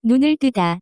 눈을 뜨다.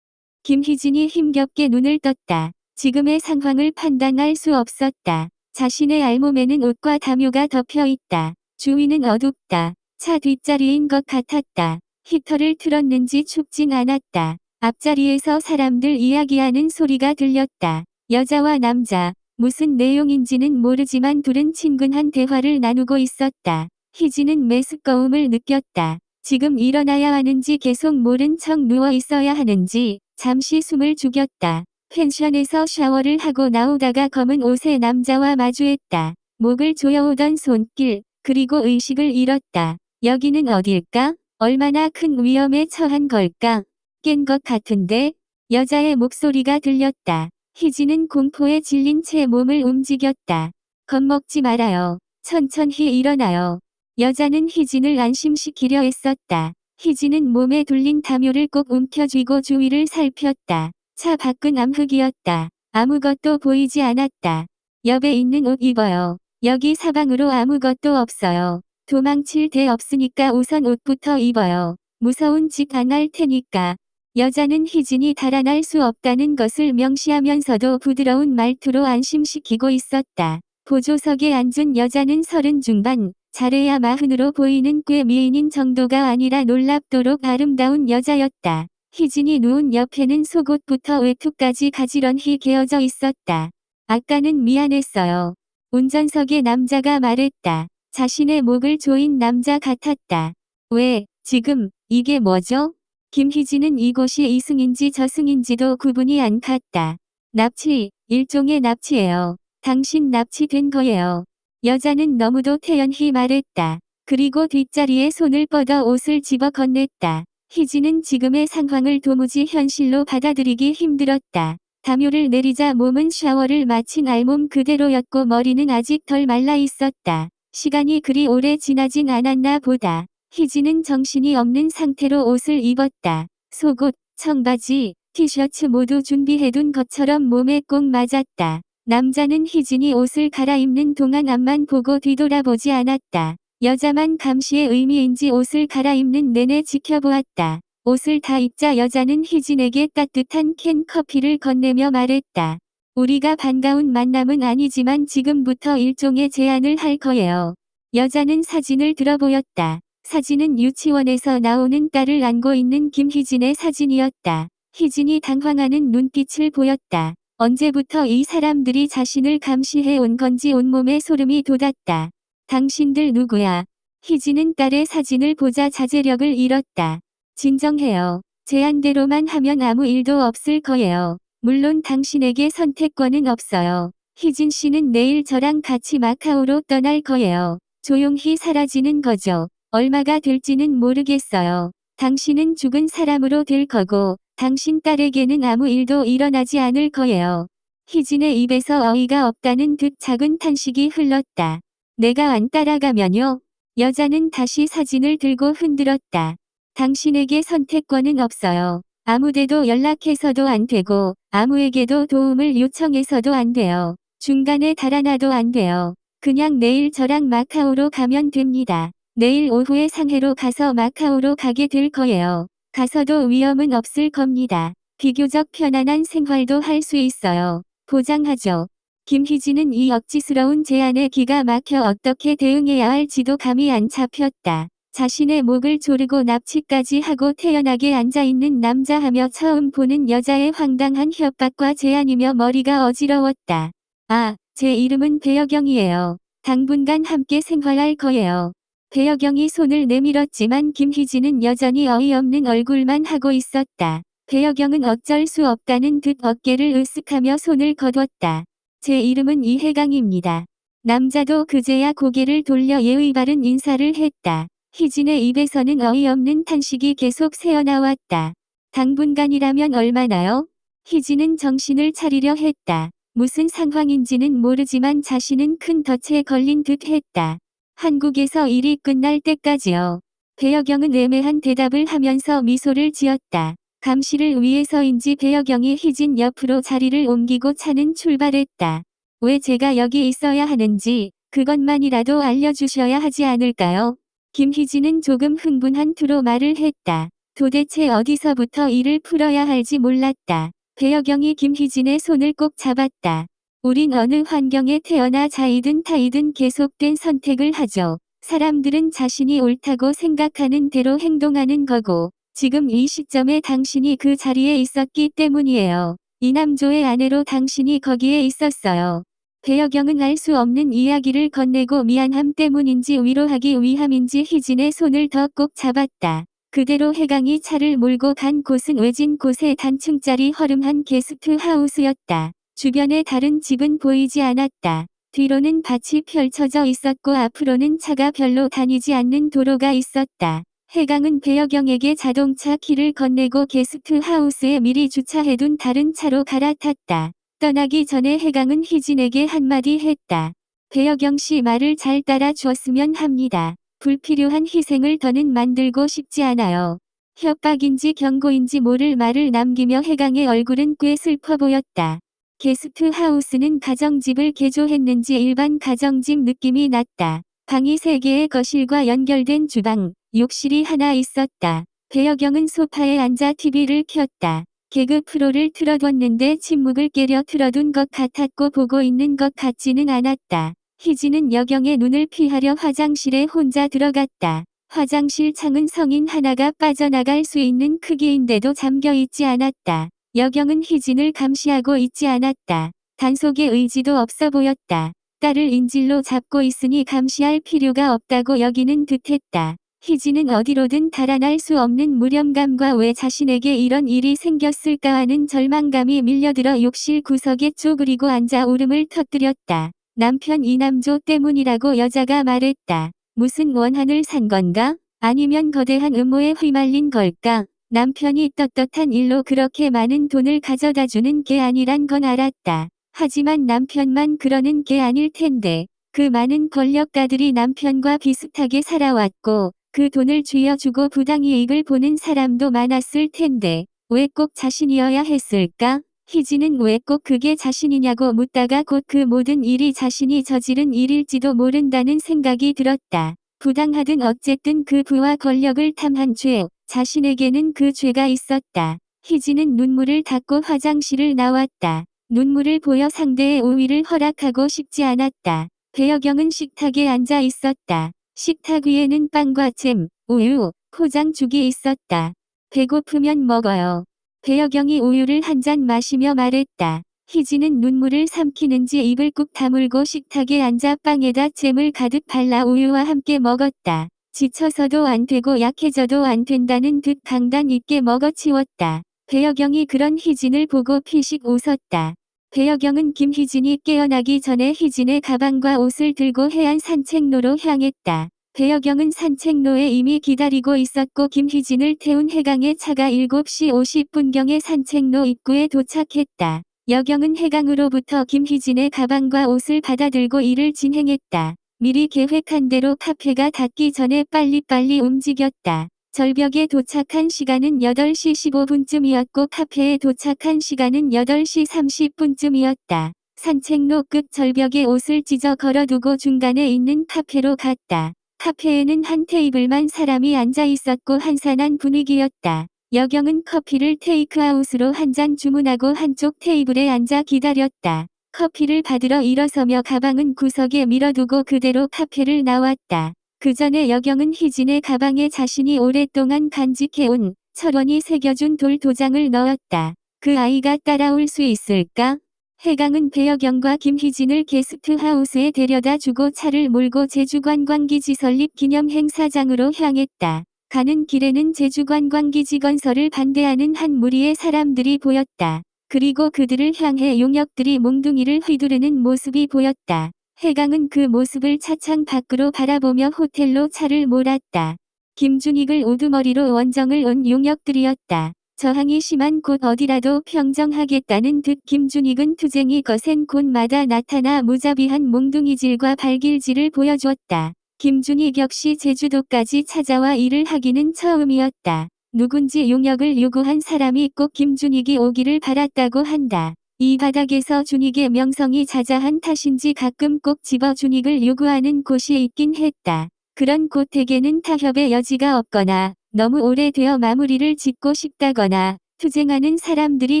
김희진이 힘겹게 눈을 떴다. 지금의 상황을 판단할 수 없었다. 자신의 알몸에는 옷과 담요가 덮여 있다. 주위는 어둡다. 차 뒷자리인 것 같았다. 히터를 틀었는지 춥진 않았다. 앞자리에서 사람들 이야기하는 소리가 들렸다. 여자와 남자. 무슨 내용인지는 모르지만 둘은 친근한 대화를 나누고 있었다. 희진은 메스꺼움을 느꼈다. 지금 일어나야 하는지 계속 모른 척 누워 있어야 하는지 잠시 숨을 죽였다. 펜션에서 샤워를 하고 나오다가 검은 옷의 남자와 마주했다. 목을 조여오던 손길, 그리고 의식을 잃었다. 여기는 어딜까? 얼마나 큰 위험에 처한 걸까? 깬 것 같은데? 여자의 목소리가 들렸다. 희진은 공포에 질린 채 몸을 움직였다. 겁먹지 말아요. 천천히 일어나요. 여자는 희진을 안심시키려 애썼다. 희진은 몸에 둘린 담요를 꼭 움켜쥐고 주위를 살폈다. 차 밖은 암흑이었다. 아무것도 보이지 않았다. 옆에 있는 옷 입어요. 여기 사방으로 아무것도 없어요. 도망칠 데 없으니까 우선 옷부터 입어요. 무서운 짓 안 할 테니까. 여자는 희진이 달아날 수 없다는 것을 명시하면서도 부드러운 말투로 안심시키고 있었다. 보조석에 앉은 여자는 30 중반, 잘해야 40으로 보이는 꽤 미인인 정도가 아니라 놀랍도록 아름다운 여자였다. 희진이 누운 옆에는 속옷부터 외투까지 가지런히 개어져 있었다. 아까는 미안했어요. 운전석의 남자가 말했다. 자신의 목을 조인 남자 같았다. 왜, 지금, 이게 뭐죠? 김희진은 이곳이 이승인지 저승인지도 구분이 안 갔다. 납치, 일종의 납치예요. 당신 납치된 거예요. 여자는 너무도 태연히 말했다. 그리고 뒷자리에 손을 뻗어 옷을 집어 건넸다. 희진은 지금의 상황을 도무지 현실로 받아들이기 힘들었다. 담요를 내리자 몸은 샤워를 마친 알몸 그대로였고 머리는 아직 덜 말라 있었다. 시간이 그리 오래 지나진 않았나 보다. 희진은 정신이 없는 상태로 옷을 입었다. 속옷, 청바지, 티셔츠 모두 준비해둔 것처럼 몸에 꼭 맞았다. 남자는 희진이 옷을 갈아입는 동안 앞만 보고 뒤돌아보지 않았다. 여자만 감시의 의미인지 옷을 갈아입는 내내 지켜보았다. 옷을 다 입자 여자는 희진에게 따뜻한 캔 커피를 건네며 말했다. 우리가 반가운 만남은 아니지만 지금부터 일종의 제안을 할 거예요. 여자는 사진을 들어보였다. 사진은 유치원에서 나오는 딸을 안고 있는 김희진의 사진이었다. 희진이 당황하는 눈빛을 보였다. 언제부터 이 사람들이 자신을 감시해 온 건지 온몸에 소름이 돋았다. 당신들 누구야? 희진은 딸의 사진을 보자 자제력을 잃었다. 진정해요. 제안대로만 하면 아무 일도 없을 거예요. 물론 당신에게 선택권은 없어요. 희진 씨는 내일 저랑 같이 마카오로 떠날 거예요. 조용히 사라지는 거죠. 얼마가 될지는 모르겠어요. 당신은 죽은 사람으로 될 거고, 당신 딸에게는 아무 일도 일어나지 않을 거예요. 희진의 입에서 어이가 없다는 듯 작은 탄식이 흘렀다. 내가 안 따라가면요? 여자는 다시 사진을 들고 흔들었다. 당신에게 선택권은 없어요. 아무데도 연락해서도 안 되고, 아무에게도 도움을 요청해서도 안 돼요. 중간에 달아나도 안 돼요. 그냥 내일 저랑 마카오로 가면 됩니다. 내일 오후에 상해로 가서 마카오로 가게 될 거예요. 가서도 위험은 없을 겁니다. 비교적 편안한 생활도 할 수 있어요. 보장하죠. 김희진은 이 억지스러운 제안에 기가 막혀 어떻게 대응해야 할지도 감이 안 잡혔다. 자신의 목을 조르고 납치까지 하고 태연하게 앉아있는 남자하며 처음 보는 여자의 황당한 협박과 제안이며 머리가 어지러웠다. 아, 제 이름은 배여경이에요. 당분간 함께 생활할 거예요. 배여경이 손을 내밀었지만 김희진은 여전히 어이없는 얼굴만 하고 있었다. 배여경은 어쩔 수 없다는 듯 어깨를 으쓱하며 손을 거뒀다. 제 이름은 이혜강입니다. 남자도 그제야 고개를 돌려 예의 바른 인사를 했다. 희진의 입에서는 어이없는 탄식이 계속 새어나왔다. 당분간이라면 얼마나요? 희진은 정신을 차리려 했다. 무슨 상황인지는 모르지만 자신은 큰 덫에 걸린 듯 했다. 한국에서 일이 끝날 때까지요. 배여경은 애매한 대답을 하면서 미소를 지었다. 감시를 위해서인지 배여경이 희진 옆으로 자리를 옮기고 차는 출발했다. 왜 제가 여기 있어야 하는지 그것만이라도 알려주셔야 하지 않을까요? 김희진은 조금 흥분한 투로 말을 했다. 도대체 어디서부터 일을 풀어야 할지 몰랐다. 배여경이 김희진의 손을 꼭 잡았다. 우린 어느 환경에 태어나 자이든 타이든 계속된 선택을 하죠. 사람들은 자신이 옳다고 생각하는 대로 행동하는 거고, 지금 이 시점에 당신이 그 자리에 있었기 때문이에요. 이남조의 아내로 당신이 거기에 있었어요. 배여경은 알 수 없는 이야기를 건네고 미안함 때문인지 위로하기 위함인지 희진의 손을 더 꼭 잡았다. 그대로 해강이 차를 몰고 간 곳은 외진 곳의 단층짜리 허름한 게스트 하우스였다. 주변에 다른 집은 보이지 않았다. 뒤로는 밭이 펼쳐져 있었고 앞으로는 차가 별로 다니지 않는 도로가 있었다. 해강은 배여경에게 자동차 키를 건네고 게스트 하우스에 미리 주차해둔 다른 차로 갈아탔다. 떠나기 전에 해강은 희진에게 한마디 했다. 배여경 씨 말을 잘 따라 주었으면 합니다. 불필요한 희생을 더는 만들고 싶지 않아요. 협박인지 경고인지 모를 말을 남기며 해강의 얼굴은 꽤 슬퍼 보였다. 게스트 하우스는 가정집을 개조했는지 일반 가정집 느낌이 났다. 방이 3개의 거실과 연결된 주방, 욕실이 하나 있었다. 배여경은 소파에 앉아 TV를 켰다. 개그 프로를 틀어뒀는데 침묵을 깨려 틀어둔 것 같았고 보고 있는 것 같지는 않았다. 희진은 여경의 눈을 피하려 화장실에 혼자 들어갔다. 화장실 창은 성인 하나가 빠져나갈 수 있는 크기인데도 잠겨있지 않았다. 여경은 희진을 감시하고 있지 않았다. 단속의 의지도 없어 보였다. 딸을 인질로 잡고 있으니 감시할 필요가 없다고 여기는 듯했다. 희진은 어디로든 달아날 수 없는 무력감과 왜 자신에게 이런 일이 생겼을까 하는 절망감이 밀려들어 욕실 구석에 쪼그리고 앉아 울음을 터뜨렸다. 남편 이남조 때문이라고 여자가 말했다. 무슨 원한을 산 건가? 아니면 거대한 음모에 휘말린 걸까? 남편이 떳떳한 일로 그렇게 많은 돈을 가져다주는 게 아니란 건 알았다. 하지만 남편만 그러는 게 아닐 텐데. 그 많은 권력가들이 남편과 비슷하게 살아왔고 그 돈을 쥐어주고 부당이익을 보는 사람도 많았을 텐데 왜 꼭 자신이어야 했을까? 희진은 왜 꼭 그게 자신이냐고 묻다가 곧 그 모든 일이 자신이 저지른 일일지도 모른다는 생각이 들었다. 부당하든 어쨌든 그 부와 권력을 탐한 죄, 자신에게는 그 죄가 있었다. 희진은 눈물을 닦고 화장실을 나왔다. 눈물을 보여 상대의 우위를 허락하고 싶지 않았다. 배여경은 식탁에 앉아 있었다. 식탁 위에는 빵과 잼, 우유, 포장죽이 있었다. 배고프면 먹어요. 배여경이 우유를 한 잔 마시며 말했다. 희진은 눈물을 삼키는지 입을 꾹 다물고 식탁에 앉아 빵에다 잼을 가득 발라 우유와 함께 먹었다. 지쳐서도 안 되고 약해져도 안 된다는 듯 강단 있게 먹어치웠다. 배여경이 그런 희진을 보고 피식 웃었다. 배여경은 김희진이 깨어나기 전에 희진의 가방과 옷을 들고 해안 산책로로 향했다. 배여경은 산책로에 이미 기다리고 있었고 김희진을 태운 해강의 차가 7시 50분경에 산책로 입구에 도착했다. 여경은 해강으로부터 김희진의 가방과 옷을 받아들고 일을 진행했다. 미리 계획한 대로 카페가 닫기 전에 빨리빨리 움직였다. 절벽에 도착한 시간은 8시 15분쯤이었고 카페에 도착한 시간은 8시 30분쯤이었다. 산책로 끝 절벽에 옷을 찢어 걸어두고 중간에 있는 카페로 갔다. 카페에는 한 테이블만 사람이 앉아 있었고 한산한 분위기였다. 여경은 커피를 테이크아웃으로 한 잔 주문하고 한쪽 테이블에 앉아 기다렸다. 커피를 받으러 일어서며 가방은 구석에 밀어두고 그대로 카페를 나왔다. 그 전에 여경은 희진의 가방에 자신이 오랫동안 간직해온 철원이 새겨준 돌 도장을 넣었다. 그 아이가 따라올 수 있을까? 해강은 배여경과 김희진을 게스트하우스에 데려다 주고 차를 몰고 제주관광기지 설립 기념행사장으로 향했다. 가는 길에는 제주관광기지 건설을 반대하는 한 무리의 사람들이 보였다. 그리고 그들을 향해 용역들이 몽둥이를 휘두르는 모습이 보였다. 해강은 그 모습을 차창 밖으로 바라보며 호텔로 차를 몰았다. 김준익을 우두머리로 원정을 온 용역들이었다. 저항이 심한 곳 어디라도 평정하겠다는 듯 김준익은 투쟁이 거센 곳마다 나타나 무자비한 몽둥이질과 발길질을 보여주었다. 김준익 역시 제주도까지 찾아와 일을 하기는 처음이었다. 누군지 용역을 요구한 사람이 꼭 김준익이 오기를 바랐다고 한다. 이 바닥에서 준익의 명성이 자자한 탓인지 가끔 꼭 집어 준익을 요구하는 곳이 있긴 했다. 그런 곳에게는 타협의 여지가 없거나 너무 오래되어 마무리를 짓고 싶다거나 투쟁하는 사람들이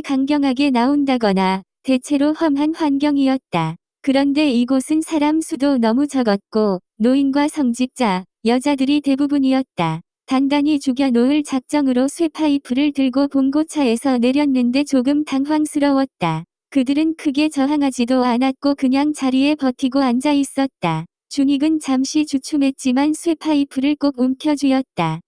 강경하게 나온다거나 대체로 험한 환경이었다. 그런데 이곳은 사람 수도 너무 적었고 노인과 성직자, 여자들이 대부분이었다. 단단히 죽여놓을 작정으로 쇠파이프를 들고 봉고차에서 내렸는데 조금 당황스러웠다. 그들은 크게 저항하지도 않았고 그냥 자리에 버티고 앉아 있었다. 준익은 잠시 주춤했지만 쇠파이프를 꼭 움켜쥐었다.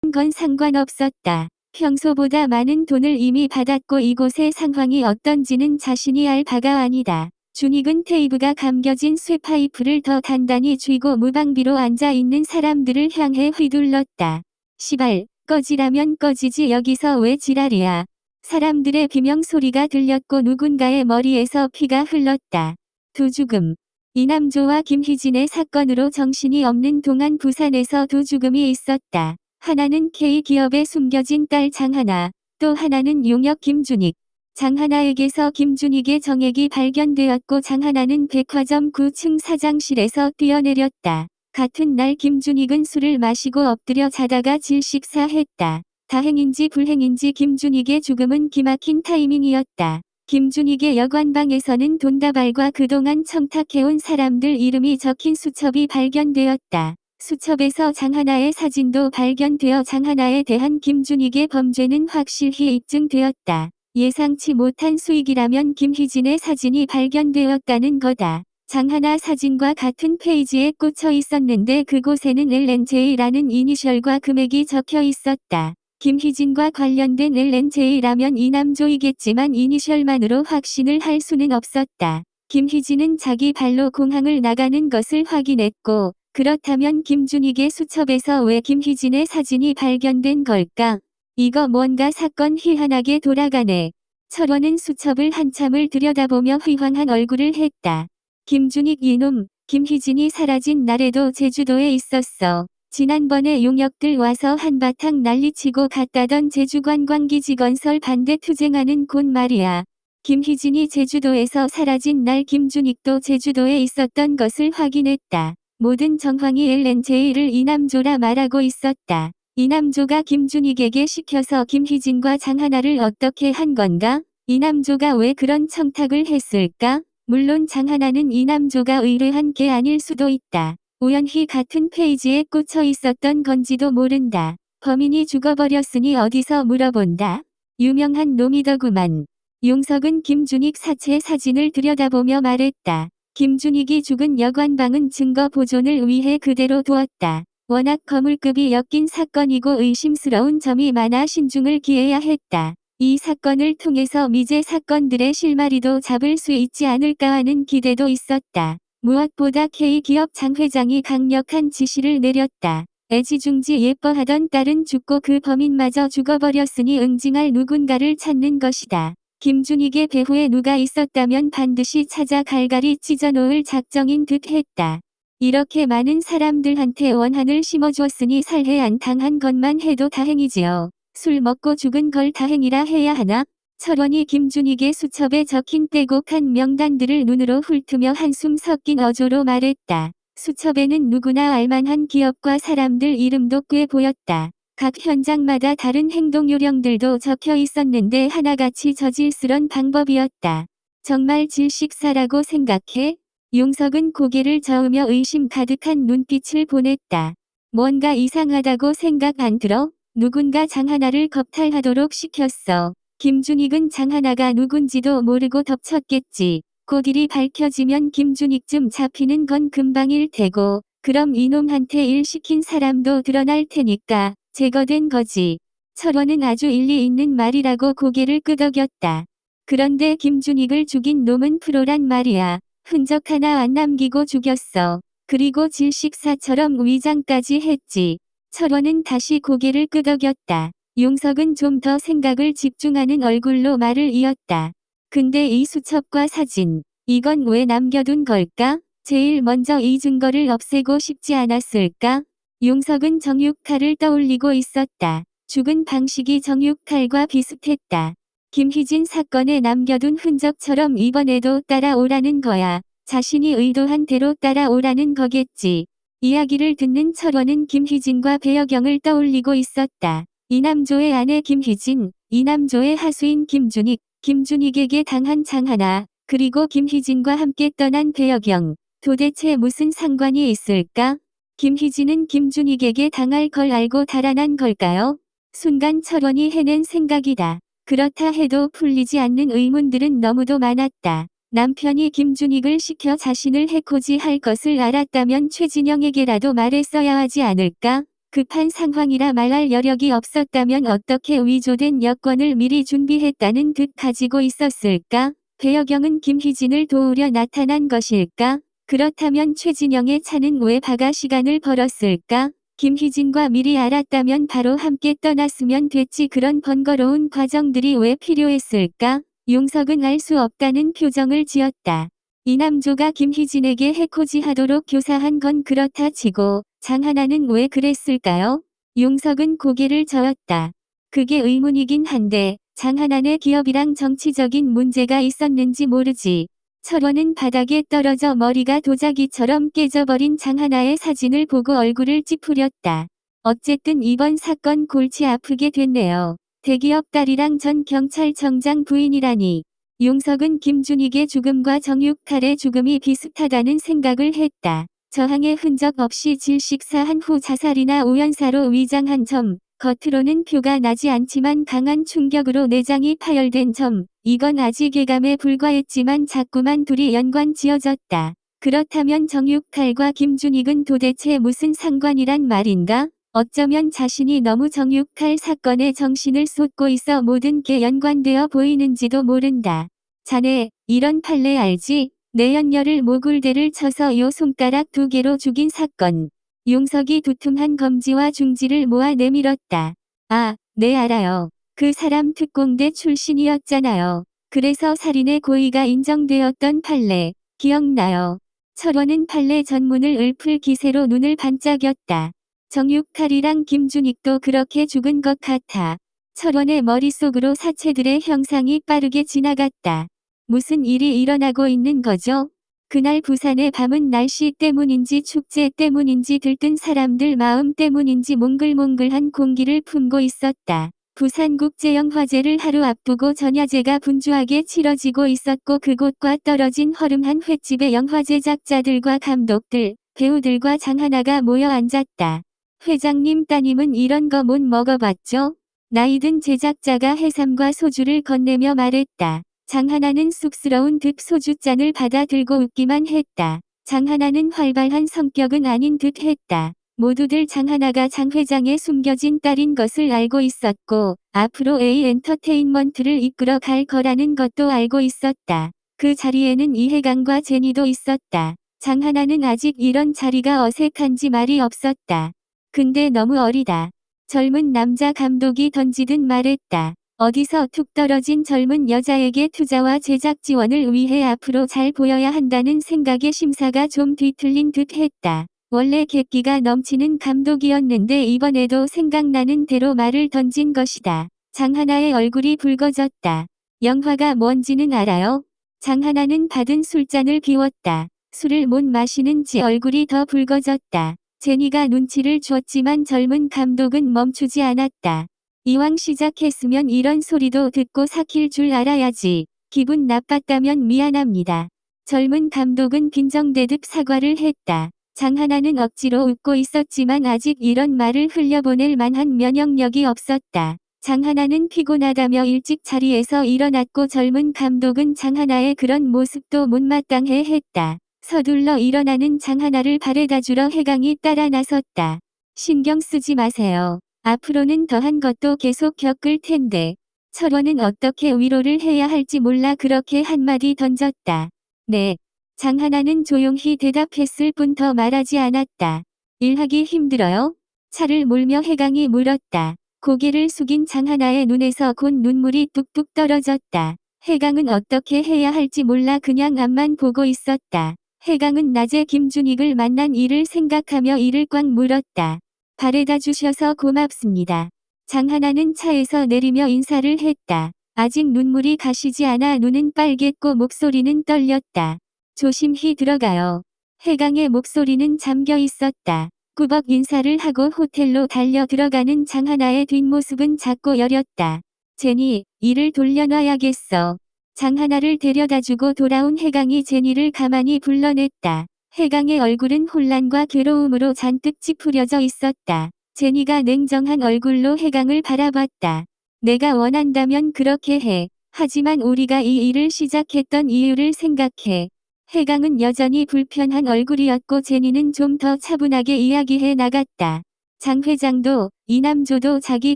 큰 건 상관없었다. 평소보다 많은 돈을 이미 받았고 이곳의 상황이 어떤지는 자신이 알 바가 아니다. 준익은 테이프가 감겨진 쇠파이프를 더 단단히 쥐고 무방비로 앉아 있는 사람들을 향해 휘둘렀다. 시발, 꺼지라면 꺼지지 여기서 왜 지랄이야. 사람들의 비명소리가 들렸고 누군가의 머리에서 피가 흘렀다. 두 죽음. 이남조와 김희진의 사건으로 정신이 없는 동안 부산에서 두 죽음이 있었다. 하나는 K기업에 숨겨진 딸 장하나, 또 하나는 용역 김준익. 장하나에게서 김준익의 정액이 발견되었고 장하나는 백화점 9층 사장실에서 뛰어내렸다. 같은 날 김준익은 술을 마시고 엎드려 자다가 질식사했다. 다행인지 불행인지 김준익의 죽음은 기막힌 타이밍이었다. 김준익의 여관방에서는 돈다발과 그동안 청탁해온 사람들 이름이 적힌 수첩이 발견되었다. 수첩에서 장하나의 사진도 발견되어 장하나에 대한 김준익의 범죄는 확실히 입증되었다. 예상치 못한 수익이라면 김희진의 사진이 발견되었다는 거다. 장하나 사진과 같은 페이지에 꽂혀 있었는데 그곳에는 LNJ라는 이니셜과 금액이 적혀 있었다. 김희진과 관련된 LNJ라면 이남조이겠지만 이니셜만으로 확신을 할 수는 없었다. 김희진은 자기 발로 공항을 나가는 것을 확인했고 그렇다면 김준익의 수첩에서 왜 김희진의 사진이 발견된 걸까? 이거 뭔가 사건 희한하게 돌아가네. 철원은 수첩을 한참을 들여다보며 휘황한 얼굴을 했다. 김준익 이놈, 김희진이 사라진 날에도 제주도에 있었어. 지난번에 용역들 와서 한바탕 난리치고 갔다던 제주관광기지 건설 반대 투쟁하는 곳 말이야. 김희진이 제주도에서 사라진 날 김준익도 제주도에 있었던 것을 확인했다. 모든 정황이 LNJ를 이남조라 말하고 있었다. 이남조가 김준익에게 시켜서 김희진과 장하나를 어떻게 한 건가? 이남조가 왜 그런 청탁을 했을까? 물론 장하나는 이남조가 의뢰한 게 아닐 수도 있다. 우연히 같은 페이지에 꽂혀 있었던 건지도 모른다. 범인이 죽어버렸으니 어디서 물어본다. 유명한 놈이더구만. 용석은 김준익 사체 사진을 들여다보며 말했다. 김준익이 죽은 여관방은 증거 보존을 위해 그대로 두었다. 워낙 거물급이 엮인 사건이고 의심스러운 점이 많아 신중을 기해야 했다. 이 사건을 통해서 미제 사건들의 실마리도 잡을 수 있지 않을까 하는 기대도 있었다. 무엇보다 K기업 장 회장이 강력한 지시를 내렸다. 애지중지 예뻐하던 딸은 죽고 그 범인마저 죽어버렸으니 응징할 누군가를 찾는 것이다. 김준익의 배후에 누가 있었다면 반드시 찾아 갈갈이 찢어놓을 작정인 듯 했다. 이렇게 많은 사람들한테 원한을 심어주었으니 살해 안 당한 것만 해도 다행이지요. 술 먹고 죽은 걸 다행이라 해야 하나? 철원이 김준익의 수첩에 적힌 빼곡한 명단들을 눈으로 훑으며 한숨 섞인 어조로 말했다. 수첩에는 누구나 알만한 기업과 사람들 이름도 꽤 보였다. 각 현장마다 다른 행동 요령들도 적혀 있었는데 하나같이 저질스런 방법이었다. 정말 질식사라고 생각해? 용석은 고개를 저으며 의심 가득한 눈빛을 보냈다. 뭔가 이상하다고 생각 안 들어? 누군가 장하나를 겁탈하도록 시켰어. 김준익은 장하나가 누군지도 모르고 덮쳤겠지. 곧 일이 밝혀지면 김준익쯤 잡히는 건 금방일 테고, 그럼 이놈한테 일 시킨 사람도 드러날 테니까 제거된 거지. 철원은 아주 일리 있는 말이라고 고개를 끄덕였다. 그런데 김준익을 죽인 놈은 프로란 말이야. 흔적 하나 안 남기고 죽였어. 그리고 질식사처럼 위장까지 했지. 철원은 다시 고개를 끄덕였다. 용석은 좀 더 생각을 집중하는 얼굴로 말을 이었다. 근데 이 수첩과 사진, 이건 왜 남겨둔 걸까? 제일 먼저 이 증거를 없애고 싶지 않았을까? 용석은 정육칼을 떠올리고 있었다. 죽은 방식이 정육칼과 비슷했다. 김희진 사건에 남겨둔 흔적처럼 이번에도 따라오라는 거야. 자신이 의도한 대로 따라오라는 거겠지. 이야기를 듣는 철원은 김희진과 배여경을 떠올리고 있었다. 이남조의 아내 김희진, 이남조의 하수인 김준익, 김준익에게 당한 장하나, 그리고 김희진과 함께 떠난 배여경. 도대체 무슨 상관이 있을까? 김희진은 김준익에게 당할 걸 알고 달아난 걸까요? 순간 철원이 해낸 생각이다. 그렇다 해도 풀리지 않는 의문들은 너무도 많았다. 남편이 김준익을 시켜 자신을 해코지할 것을 알았다면 최진영에게라도 말했어야 하지 않을까? 급한 상황이라 말할 여력이 없었다면 어떻게 위조된 여권을 미리 준비했다는 듯 가지고 있었을까? 배여경은 김희진을 도우려 나타난 것일까? 그렇다면 최진영의 차는 왜 바가 시간을 벌었을까? 김희진과 미리 알았다면 바로 함께 떠났으면 됐지 그런 번거로운 과정들이 왜 필요했을까? 용석은 알 수 없다는 표정을 지었다. 이남조가 김희진에게 해코지하도록 교사한 건 그렇다 치고 장하나는 왜 그랬을까요? 용석은 고개를 저었다. 그게 의문이긴 한데 장하나네 기업이랑 정치적인 문제가 있었는지 모르지. 철원은 바닥에 떨어져 머리가 도자기처럼 깨져버린 장하나의 사진을 보고 얼굴을 찌푸렸다. 어쨌든 이번 사건 골치 아프게 됐네요. 대기업 딸이랑 전 경찰청장 부인이라니. 용석은 김준익의 죽음과 정육칼의 죽음이 비슷하다는 생각을 했다. 저항의 흔적 없이 질식사한 후 자살이나 우연사로 위장한 점, 겉으로는 표가 나지 않지만 강한 충격으로 내장이 파열된 점, 이건 아직 예감에 불과했지만 자꾸만 둘이 연관 지어졌다. 그렇다면 정육칼과 김준익은 도대체 무슨 상관이란 말인가? 어쩌면 자신이 너무 정육칼 사건에 정신을 쏟고 있어 모든 게 연관되어 보이는지도 모른다. 자네, 이런 판례 알지? 내연녀를 모굴대를 쳐서 요 손가락 2개로 죽인 사건. 용석이 두툼한 검지와 중지를 모아 내밀었다. 아, 네 알아요. 그 사람 특공대 출신이었잖아요. 그래서 살인의 고의가 인정되었던 판례. 기억나요. 철원은 판례 전문을 읊을 기세로 눈을 반짝였다. 정육칼이랑 김준익도 그렇게 죽은 것 같아. 철원의 머릿속으로 사체들의 형상이 빠르게 지나갔다. 무슨 일이 일어나고 있는 거죠? 그날 부산의 밤은 날씨 때문인지 축제 때문인지 들뜬 사람들 마음 때문인지 몽글몽글한 공기를 품고 있었다. 부산국제영화제를 하루 앞두고 전야제가 분주하게 치러지고 있었고 그곳과 떨어진 허름한 횟집에 영화 제작자들과 감독들, 배우들과 장하나가 모여 앉았다. 회장님 따님은 이런 거 못 먹어봤죠? 나이든 제작자가 해삼과 소주를 건네며 말했다. 장하나는 쑥스러운 듯 소주잔을 받아 들고 웃기만 했다. 장하나는 활발한 성격은 아닌 듯 했다. 모두들 장하나가 장 회장의 숨겨진 딸인 것을 알고 있었고 앞으로 A엔터테인먼트를 이끌어 갈 거라는 것도 알고 있었다. 그 자리에는 이해강과 제니도 있었다. 장하나는 아직 이런 자리가 어색한지 말이 없었다. 근데 너무 어리다. 젊은 남자 감독이 던지듯 말했다. 어디서 툭 떨어진 젊은 여자에게 투자와 제작 지원을 위해 앞으로 잘 보여야 한다는 생각에 심사가 좀 뒤틀린 듯 했다. 원래 객기가 넘치는 감독이었는데 이번에도 생각나는 대로 말을 던진 것이다. 장하나의 얼굴이 붉어졌다. 영화가 뭔지는 알아요? 장하나는 받은 술잔을 비웠다. 술을 못 마시는지 얼굴이 더 붉어졌다. 제니가 눈치를 줬지만 젊은 감독은 멈추지 않았다. 이왕 시작했으면 이런 소리도 듣고 삭힐 줄 알아야지. 기분 나빴다면 미안합니다. 젊은 감독은 빈정대듯 사과를 했다. 장하나는 억지로 웃고 있었지만 아직 이런 말을 흘려보낼 만한 면역력이 없었다. 장하나는 피곤하다며 일찍 자리에서 일어났고 젊은 감독은 장하나의 그런 모습도 못마땅해 했다. 서둘러 일어나는 장하나를 바래다주러 해강이 따라 나섰다. 신경 쓰지 마세요. 앞으로는 더한 것도 계속 겪을 텐데. 철원은 어떻게 위로를 해야 할지 몰라 그렇게 한마디 던졌다. 네. 장하나는 조용히 대답했을 뿐 더 말하지 않았다. 일하기 힘들어요? 차를 몰며 해강이 물었다. 고개를 숙인 장하나의 눈에서 곧 눈물이 뚝뚝 떨어졌다. 해강은 어떻게 해야 할지 몰라 그냥 앞만 보고 있었다. 해강은 낮에 김준익을 만난 일을 생각하며 이를 꽉 물었다. 바래다 주셔서 고맙습니다. 장하나는 차에서 내리며 인사를 했다. 아직 눈물이 가시지 않아 눈은 빨갰고 목소리는 떨렸다. 조심히 들어가요. 해강의 목소리는 잠겨 있었다. 꾸벅 인사를 하고 호텔로 달려 들어가는 장하나의 뒷모습은 작고 여렸다. 제니, 이를 돌려놔야겠어. 장하나를 데려다주고 돌아온 해강이 제니를 가만히 불러냈다. 해강의 얼굴은 혼란과 괴로움으로 잔뜩 찌푸려져 있었다. 제니가 냉정한 얼굴로 해강을 바라봤다. 내가 원한다면 그렇게 해. 하지만 우리가 이 일을 시작했던 이유를 생각해. 해강은 여전히 불편한 얼굴이었고 제니는 좀 더 차분하게 이야기해 나갔다. 장 회장도 이남조도 자기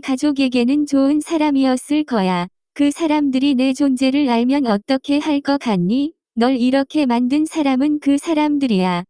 가족에게는 좋은 사람이었을 거야. 그 사람들이 내 존재를 알면 어떻게 할 것 같니? 널 이렇게 만든 사람은 그 사람들이야.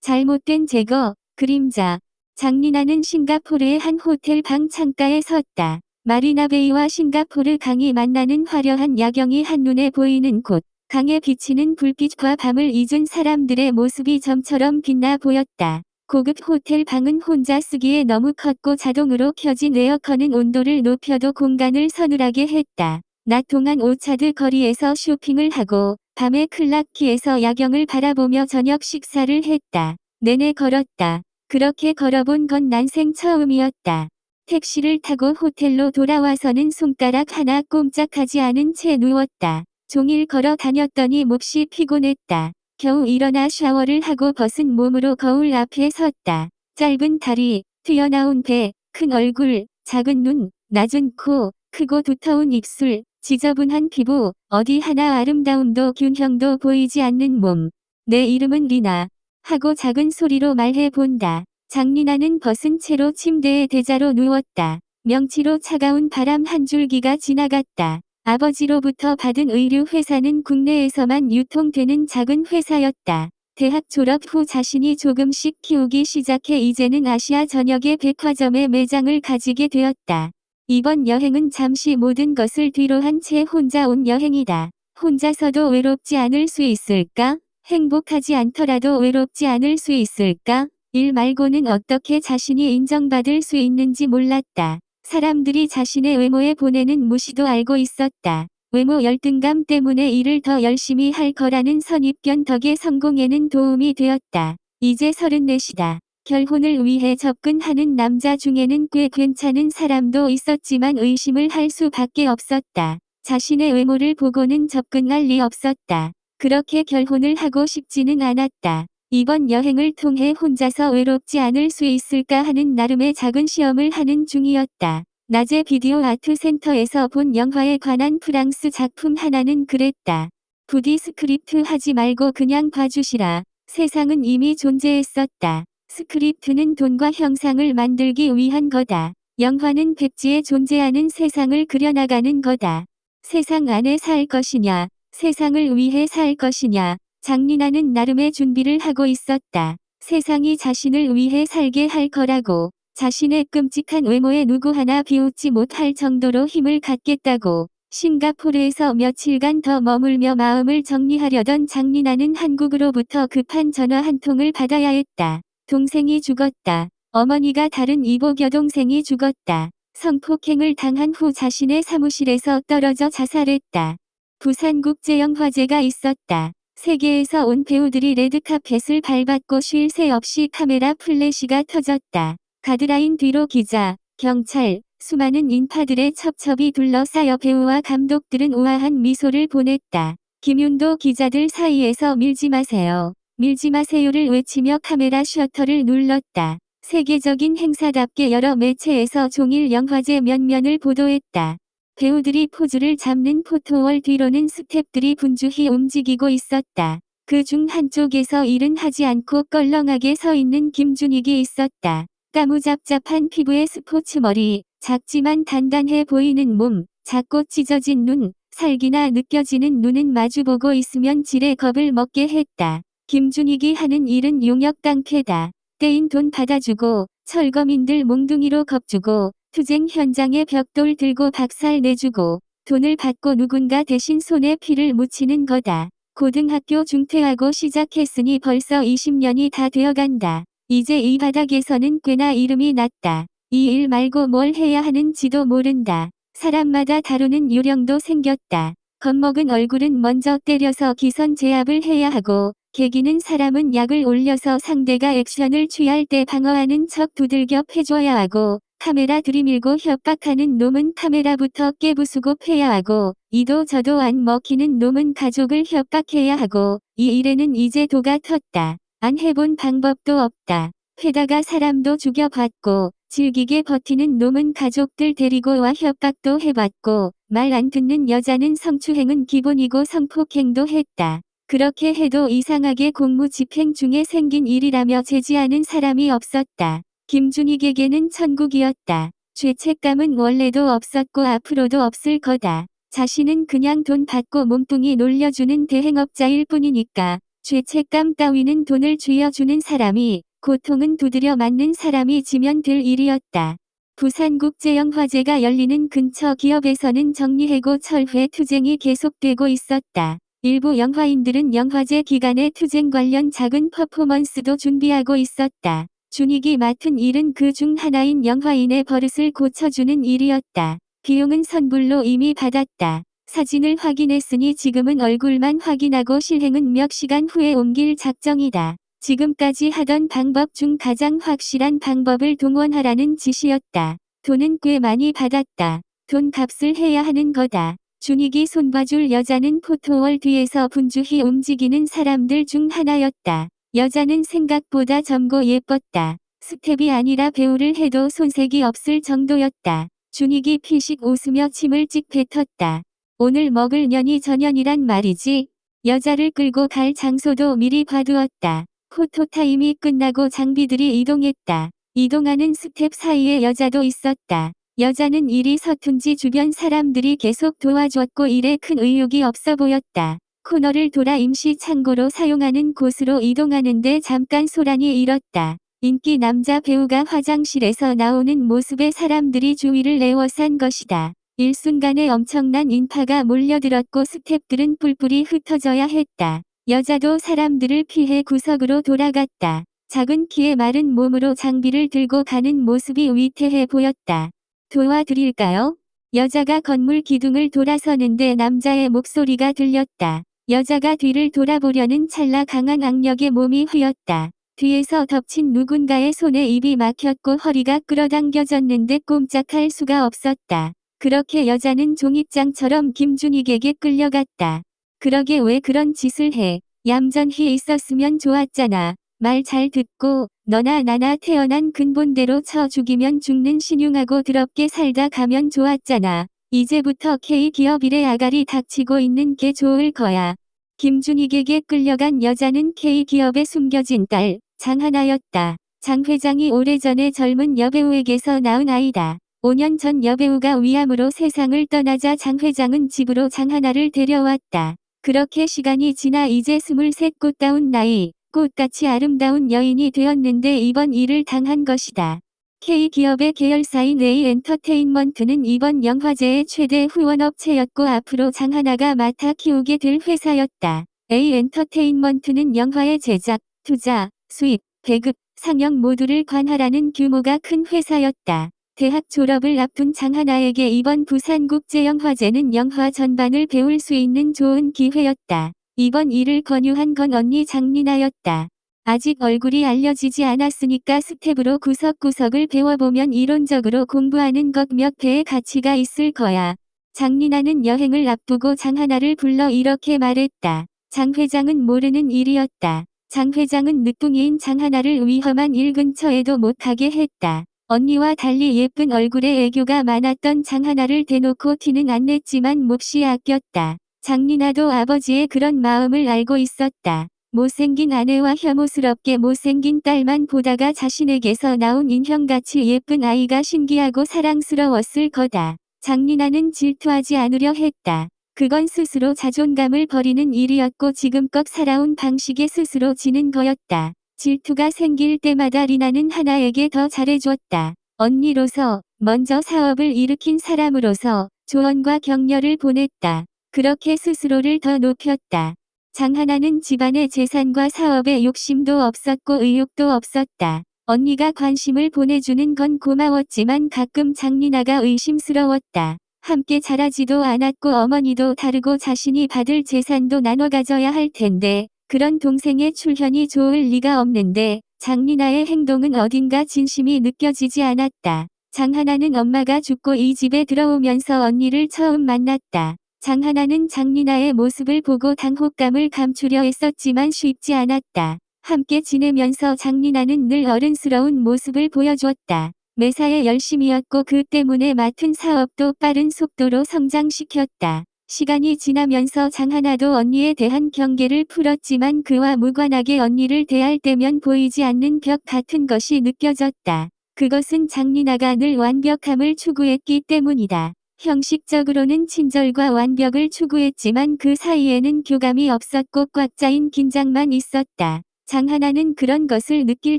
잘못된 제거, 그림자. 장리나는 싱가포르의 한 호텔 방 창가에 섰다. 마리나베이와 싱가포르 강이 만나는 화려한 야경이 한눈에 보이는 곳. 강에 비치는 불빛과 밤을 잊은 사람들의 모습이 점처럼 빛나 보였다. 고급 호텔 방은 혼자 쓰기에 너무 컸고 자동으로 켜진 에어컨은 온도를 높여도 공간을 서늘하게 했다. 낮 동안 오차드 거리에서 쇼핑을 하고 밤에 클라키에서 야경을 바라보며 저녁 식사를 했다. 내내 걸었다. 그렇게 걸어본 건 난생 처음이었다. 택시를 타고 호텔로 돌아와서는 손가락 하나 꼼짝하지 않은 채 누웠다. 종일 걸어 다녔더니 몹시 피곤했다. 겨우 일어나 샤워를 하고 벗은 몸으로 거울 앞에 섰다. 짧은 다리, 튀어나온 배, 큰 얼굴, 작은 눈, 낮은 코, 크고 두터운 입술, 지저분한 피부, 어디 하나 아름다움도 균형도 보이지 않는 몸. 내 이름은 리나. 하고 작은 소리로 말해본다. 장리나는 벗은 채로 침대에 대자로 누웠다. 명치로 차가운 바람 한 줄기가 지나갔다. 아버지로부터 받은 의류 회사는 국내에서만 유통되는 작은 회사였다. 대학 졸업 후 자신이 조금씩 키우기 시작해 이제는 아시아 전역의 백화점에 매장을 가지게 되었다. 이번 여행은 잠시 모든 것을 뒤로한 채 혼자 온 여행이다. 혼자서도 외롭지 않을 수 있을까? 행복하지 않더라도 외롭지 않을 수 있을까? 일 말고는 어떻게 자신이 인정받을 수 있는지 몰랐다. 사람들이 자신의 외모에 보내는 무시도 알고 있었다. 외모 열등감 때문에 일을 더 열심히 할 거라는 선입견 덕에 성공에는 도움이 되었다. 이제 34이다. 결혼을 위해 접근하는 남자 중에는 꽤 괜찮은 사람도 있었지만 의심을 할 수밖에 없었다. 자신의 외모를 보고는 접근할 리 없었다. 그렇게 결혼을 하고 싶지는 않았다. 이번 여행을 통해 혼자서 외롭지 않을 수 있을까 하는 나름의 작은 시험을 하는 중이었다. 낮에 비디오 아트 센터에서 본 영화에 관한 프랑스 작품 하나는 그랬다. 부디 스크립트 하지 말고 그냥 봐주시라. 세상은 이미 존재했었다. 스크립트는 돈과 형상을 만들기 위한 거다. 영화는 백지에 존재하는 세상을 그려나가는 거다. 세상 안에 살 것이냐, 세상을 위해 살 것이냐. 장리나는 나름의 준비를 하고 있었다. 세상이 자신을 위해 살게 할 거라고. 자신의 끔찍한 외모에 누구 하나 비웃지 못할 정도로 힘을 갖겠다고. 싱가포르에서 며칠간 더 머물며 마음을 정리하려던 장리나는 한국으로부터 급한 전화 한 통을 받아야 했다. 동생이 죽었다. 어머니가 다른 이복 여동생이 죽었다. 성폭행을 당한 후 자신의 사무실에서 떨어져 자살했다. 부산국제영화제가 있었다. 세계에서 온 배우들이 레드카펫을 밟았고 쉴 새 없이 카메라 플래시가 터졌다. 가드라인 뒤로 기자, 경찰, 수많은 인파들의 첩첩이 둘러싸여 배우와 감독들은 우아한 미소를 보냈다. 김윤도 기자들 사이에서 밀지 마세요. 밀지 마세요를 외치며 카메라 셔터를 눌렀다. 세계적인 행사답게 여러 매체에서 종일 영화제 면면을 보도했다. 배우들이 포즈를 잡는 포토월 뒤로는 스태프들이 분주히 움직이고 있었다. 그 중 한쪽에서 일은 하지 않고 껄렁하게 서 있는 김준익이 있었다. 까무잡잡한 피부에 스포츠머리, 작지만 단단해 보이는 몸, 작고 찢어진 눈, 살기나 느껴지는 눈은 마주보고 있으면 지레 겁을 먹게 했다. 김준익이 하는 일은 용역 깡패다. 떼인 돈 받아주고, 철거민들 몽둥이로 겁주고, 투쟁 현장에 벽돌 들고 박살 내주고, 돈을 받고 누군가 대신 손에 피를 묻히는 거다. 고등학교 중퇴하고 시작했으니 벌써 20년이 다 되어간다. 이제 이 바닥에서는 꽤나 이름이 났다. 이 일 말고 뭘 해야 하는지도 모른다. 사람마다 다루는 요령도 생겼다. 겁먹은 얼굴은 먼저 때려서 기선 제압을 해야 하고, 계기는 사람은 약을 올려서 상대가 액션을 취할 때 방어하는 척 두들겨 패줘야 하고, 카메라 들이밀고 협박하는 놈은 카메라부터 깨부수고 패야 하고, 이도 저도 안 먹히는 놈은 가족을 협박해야 하고, 이 일에는 이제 도가 텄다. 안 해본 방법도 없다. 패다가 사람도 죽여봤고, 질기게 버티는 놈은 가족들 데리고 와 협박도 해봤고, 말 안 듣는 여자는 성추행은 기본이고 성폭행도 했다. 그렇게 해도 이상하게 공무집행 중에 생긴 일이라며 제지하는 사람이 없었다. 김준익에게는 천국이었다. 죄책감은 원래도 없었고 앞으로도 없을 거다. 자신은 그냥 돈 받고 몸뚱이 놀려주는 대행업자일 뿐이니까 죄책감 따위는 돈을 쥐어주는 사람이, 고통은 두드려 맞는 사람이 지면 될 일이었다. 부산국제영화제가 열리는 근처 기업에서는 정리해고 철회 투쟁이 계속되고 있었다. 일부 영화인들은 영화제 기간에 투쟁 관련 작은 퍼포먼스도 준비하고 있었다. 준익이 맡은 일은 그 중 하나인 영화인의 버릇을 고쳐주는 일이었다. 비용은 선불로 이미 받았다. 사진을 확인했으니 지금은 얼굴만 확인하고 실행은 몇 시간 후에 옮길 작정이다. 지금까지 하던 방법 중 가장 확실한 방법을 동원하라는 지시였다. 돈은 꽤 많이 받았다. 돈 값을 해야 하는 거다. 준익이 손봐줄 여자는 포토월 뒤에서 분주히 움직이는 사람들 중 하나였다. 여자는 생각보다 젊고 예뻤다. 스텝이 아니라 배우를 해도 손색이 없을 정도였다. 준익이 피식 웃으며 침을 찍 뱉었다. 오늘 먹을 년이 저년이란 말이지. 여자를 끌고 갈 장소도 미리 봐두었다. 포토타임이 끝나고 장비들이 이동했다. 이동하는 스텝 사이에 여자도 있었다. 여자는 일이 서툰지 주변 사람들이 계속 도와줬고 일에 큰 의욕이 없어 보였다. 코너를 돌아 임시 창고로 사용하는 곳으로 이동하는데 잠깐 소란이 일었다. 인기 남자 배우가 화장실에서 나오는 모습에 사람들이 주의를 에워싼 것이다. 일순간에 엄청난 인파가 몰려들었고 스태프들은 뿔뿔이 흩어져야 했다. 여자도 사람들을 피해 구석으로 돌아갔다. 작은 키에 마른 몸으로 장비를 들고 가는 모습이 위태해 보였다. 도와드릴까요? 여자가 건물 기둥을 돌아서는데 남자의 목소리가 들렸다. 여자가 뒤를 돌아보려는 찰나 강한 악력의 몸이 휘었다. 뒤에서 덮친 누군가의 손에 입이 막혔고 허리가 끌어당겨졌는데 꼼짝할 수가 없었다. 그렇게 여자는 종잇장처럼 김준익에게 끌려갔다. 그러게 왜 그런 짓을 해? 얌전히 있었으면 좋았잖아. 말 잘 듣고 너나 나나 태어난 근본대로 쳐 죽이면 죽는 신용하고 더럽게 살다 가면 좋았잖아. 이제부터 K기업 일에 아가리 닥치고 있는 게 좋을 거야. 김준익에게 끌려간 여자는 K기업에 숨겨진 딸, 장하나였다. 장 회장이 오래전에 젊은 여배우에게서 낳은 아이다. 5년 전 여배우가 위암으로 세상을 떠나자 장 회장은 집으로 장하나를 데려왔다. 그렇게 시간이 지나 이제 23 꽃다운 나이, 꽃같이 아름다운 여인이 되었는데 이번 일을 당한 것이다. K기업의 계열사인 A엔터테인먼트는 이번 영화제의 최대 후원업체였고 앞으로 장하나가 맡아 키우게 될 회사였다. A엔터테인먼트는 영화의 제작, 투자, 수입, 배급, 상영 모두를 관할하는 규모가 큰 회사였다. 대학 졸업을 앞둔 장하나에게 이번 부산국제영화제는 영화 전반을 배울 수 있는 좋은 기회였다. 이번 일을 권유한 건 언니 장리나였다. 아직 얼굴이 알려지지 않았으니까 스텝으로 구석구석을 배워보면 이론적으로 공부하는 것 몇 배의 가치가 있을 거야. 장리나는 여행을 앞두고 장하나를 불러 이렇게 말했다. 장 회장은 모르는 일이었다. 장 회장은 늦둥이인 장하나를 위험한 일 근처에도 못 가게 했다. 언니와 달리 예쁜 얼굴에 애교가 많았던 장하나를 대놓고 티는 안 냈지만 몹시 아꼈다. 장리나도 아버지의 그런 마음을 알고 있었다. 못생긴 아내와 혐오스럽게 못생긴 딸만 보다가 자신에게서 나온 인형같이 예쁜 아이가 신기하고 사랑스러웠을 거다. 장리나는 질투하지 않으려 했다. 그건 스스로 자존감을 버리는 일이었고 지금껏 살아온 방식에 스스로 지는 거였다. 질투가 생길 때마다 리나는 하나에게 더 잘해줬다. 언니로서, 먼저 사업을 일으킨 사람으로서 조언과 격려를 보냈다. 그렇게 스스로를 더 높였다. 장하나는 집안의 재산과 사업에 욕심도 없었고 의욕도 없었다. 언니가 관심을 보내주는 건 고마웠지만 가끔 장리나가 의심스러웠다. 함께 자라지도 않았고 어머니도 다르고 자신이 받을 재산도 나눠 가져야 할 텐데 그런 동생의 출현이 좋을 리가 없는데 장리나의 행동은 어딘가 진심이 느껴지지 않았다. 장하나는 엄마가 죽고 이 집에 들어오면서 언니를 처음 만났다. 장하나는 장리나의 모습을 보고 당혹감을 감추려 했었지만 쉽지 않았다. 함께 지내면서 장리나는 늘 어른스러운 모습을 보여주었다. 매사에 열심이었고 그 때문에 맡은 사업도 빠른 속도로 성장시켰다. 시간이 지나면서 장하나도 언니에 대한 경계를 풀었지만 그와 무관하게 언니를 대할 때면 보이지 않는 벽 같은 것이 느껴졌다. 그것은 장리나가 늘 완벽함을 추구했기 때문이다. 형식적으로는 친절과 완벽을 추구했지만 그 사이에는 교감이 없었고 꽉 짜인 긴장만 있었다. 장하나는 그런 것을 느낄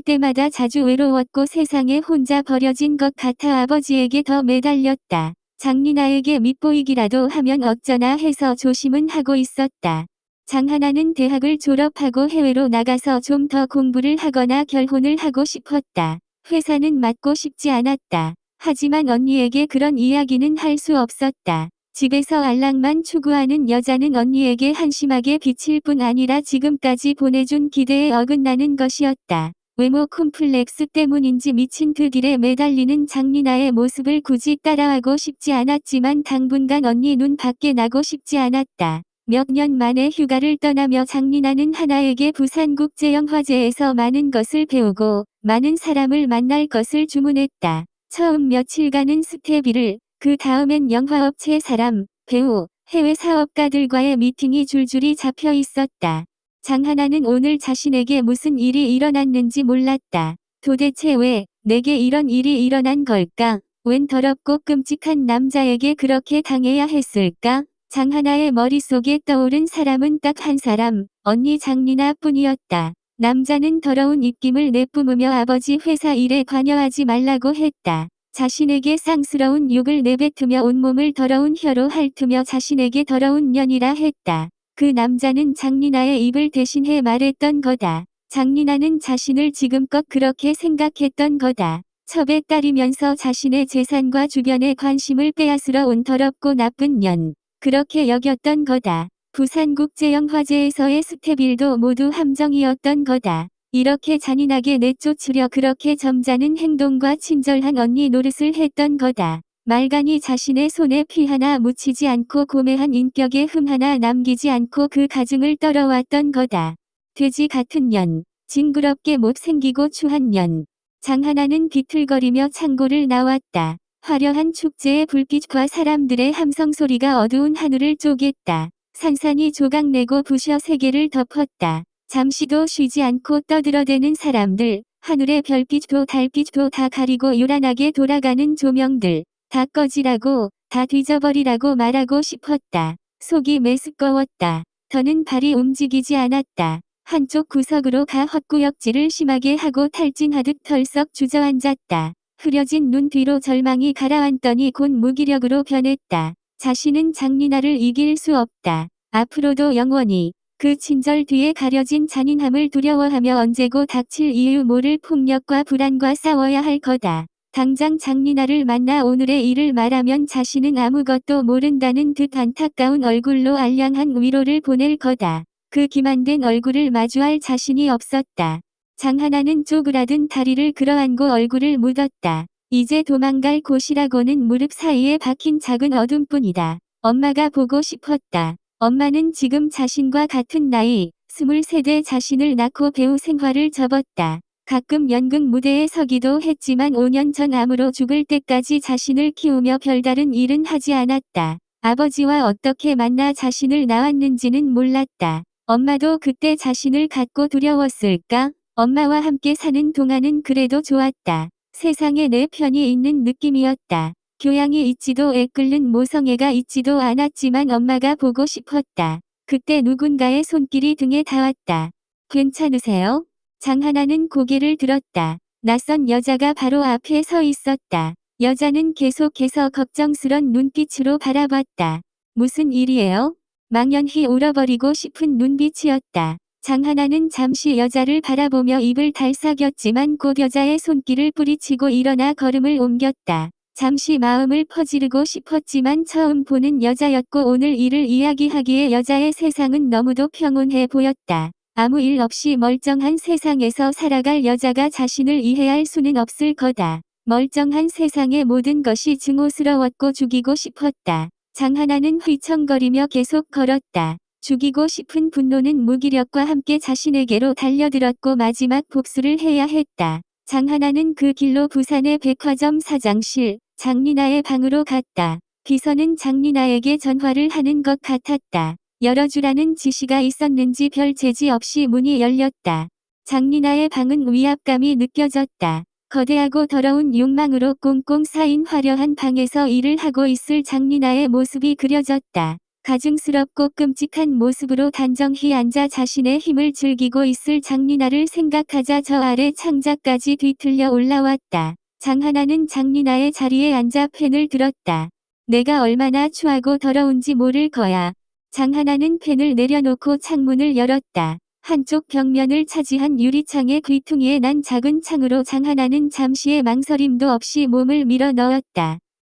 때마다 자주 외로웠고 세상에 혼자 버려진 것 같아 아버지에게 더 매달렸다. 장리나에게 밉보이기라도 하면 어쩌나 해서 조심은 하고 있었다. 장하나는 대학을 졸업하고 해외로 나가서 좀 더 공부를 하거나 결혼을 하고 싶었다. 회사는 맡고 싶지 않았다. 하지만 언니에게 그런 이야기는 할 수 없었다. 집에서 안락만 추구하는 여자는 언니에게 한심하게 비칠 뿐 아니라 지금까지 보내준 기대에 어긋나는 것이었다. 외모 콤플렉스 때문인지 미친 그 길에 매달리는 장리나의 모습을 굳이 따라하고 싶지 않았지만 당분간 언니 눈 밖에 나고 싶지 않았다. 몇 년 만에 휴가를 떠나며 장리나는 하나에게 부산국제영화제에서 많은 것을 배우고 많은 사람을 만날 것을 주문했다. 처음 며칠간은 스테비를, 그 다음엔 영화업체 사람, 배우, 해외 사업가들과의 미팅이 줄줄이 잡혀 있었다. 장하나는 오늘 자신에게 무슨 일이 일어났는지 몰랐다. 도대체 왜 내게 이런 일이 일어난 걸까? 웬 더럽고 끔찍한 남자에게 그렇게 당해야 했을까? 장하나의 머릿속에 떠오른 사람은 딱 한 사람, 언니 장리나 뿐이었다. 남자는 더러운 입김을 내뿜으며 아버지 회사 일에 관여하지 말라고 했다. 자신에게 쌍스러운 욕을 내뱉으며 온몸을 더러운 혀로 핥으며 자신에게 더러운 년이라 했다. 그 남자는 장리나의 입을 대신해 말했던 거다. 장리나는 자신을 지금껏 그렇게 생각했던 거다. 첩에 따르면서 자신의 재산과 주변의 관심을 빼앗으러 온 더럽고 나쁜 년. 그렇게 여겼던 거다. 부산국제영화제에서의 스테빌도 모두 함정이었던 거다. 이렇게 잔인하게 내쫓으려 그렇게 점잖은 행동과 친절한 언니 노릇을 했던 거다. 말간이 자신의 손에 피 하나 묻히지 않고 고매한 인격에 흠 하나 남기지 않고 그 가증을 떨어왔던 거다. 돼지 같은 년, 징그럽게 못생기고 추한 년. 장하나는 비틀거리며 창고를 나왔다. 화려한 축제의 불빛과 사람들의 함성 소리가 어두운 하늘을 쪼갰다. 산산이 조각내고 부셔 세계를 덮었다. 잠시도 쉬지 않고 떠들어대는 사람들, 하늘의 별빛도 달빛도 다 가리고 요란하게 돌아가는 조명들. 다 꺼지라고, 다 뒤져버리라고 말하고 싶었다. 속이 메스꺼웠다. 더는 발이 움직이지 않았다. 한쪽 구석으로 가 헛구역질을 심하게 하고 탈진하듯 털썩 주저앉았다. 흐려진 눈 뒤로 절망이 가라앉더니 곧 무기력으로 변했다. 자신은 장리나를 이길 수 없다. 앞으로도 영원히. 그 친절 뒤에 가려진 잔인함을 두려워하며 언제고 닥칠 이유 모를 폭력과 불안과 싸워야 할 거다. 당장 장리나를 만나 오늘의 일을 말하면 자신은 아무것도 모른다는 듯 안타까운 얼굴로 알량한 위로를 보낼 거다. 그 기만된 얼굴을 마주할 자신이 없었다. 장하나는 쪼그라든 다리를 끌어안고 얼굴을 묻었다. 이제 도망갈 곳이라고는 무릎 사이에 박힌 작은 어둠뿐이다. 엄마가 보고 싶었다. 엄마는 지금 자신과 같은 나이, 23대 자신을 낳고 배우 생활을 접었다. 가끔 연극 무대에 서기도 했지만 5년 전 암으로 죽을 때까지 자신을 키우며 별다른 일은 하지 않았다. 아버지와 어떻게 만나 자신을 낳았는지는 몰랐다. 엄마도 그때 자신을 갖고 두려웠을까? 엄마와 함께 사는 동안은 그래도 좋았다. 세상에 내 편이 있는 느낌이었다. 교양이 있지도 애끓는 모성애가 있지도 않았지만 엄마가 보고 싶었다. 그때 누군가의 손길이 등에 닿았다. 괜찮으세요? 장하나는 고개를 들었다. 낯선 여자가 바로 앞에 서 있었다. 여자는 계속해서 걱정스런 눈빛으로 바라봤다. 무슨 일이에요? 망연히 울어버리고 싶은 눈빛이었다. 장하나는 잠시 여자를 바라보며 입을 달싹였지만 곧 여자의 손길을 뿌리치고 일어나 걸음을 옮겼다. 잠시 마음을 퍼지르고 싶었지만 처음 보는 여자였고 오늘 일을 이야기하기에 여자의 세상은 너무도 평온해 보였다. 아무 일 없이 멀쩡한 세상에서 살아갈 여자가 자신을 이해할 수는 없을 거다. 멀쩡한 세상의 모든 것이 증오스러웠고 죽이고 싶었다. 장하나는 휘청거리며 계속 걸었다. 죽이고 싶은 분노는 무기력과 함께 자신에게로 달려들었고 마지막 복수를 해야 했다. 장하나는 그 길로 부산의 백화점 사장실, 장리나의 방으로 갔다. 비서는 장리나에게 전화를 하는 것 같았다. 열어주라는 지시가 있었는지 별 제지 없이 문이 열렸다. 장리나의 방은 위압감이 느껴졌다. 거대하고 더러운 욕망으로 꽁꽁 쌓인 화려한 방에서 일을 하고 있을 장리나의 모습이 그려졌다. 가증스럽고 끔찍한 모습으로 단정히 앉아 자신의 힘을 즐기고 있을 장리나를 생각하자 저 아래 창자까지 뒤틀려 올라왔다. 장하나는 장리나의 자리에 앉아 펜을 들었다. 내가 얼마나 추하고 더러운지 모를 거야. 장하나는 펜을 내려놓고 창문을 열었다. 한쪽 벽면을 차지한 유리창의 귀퉁이에 난 작은 창으로 장하나는 잠시의 망설임도 없이 몸을 밀어 넣었다.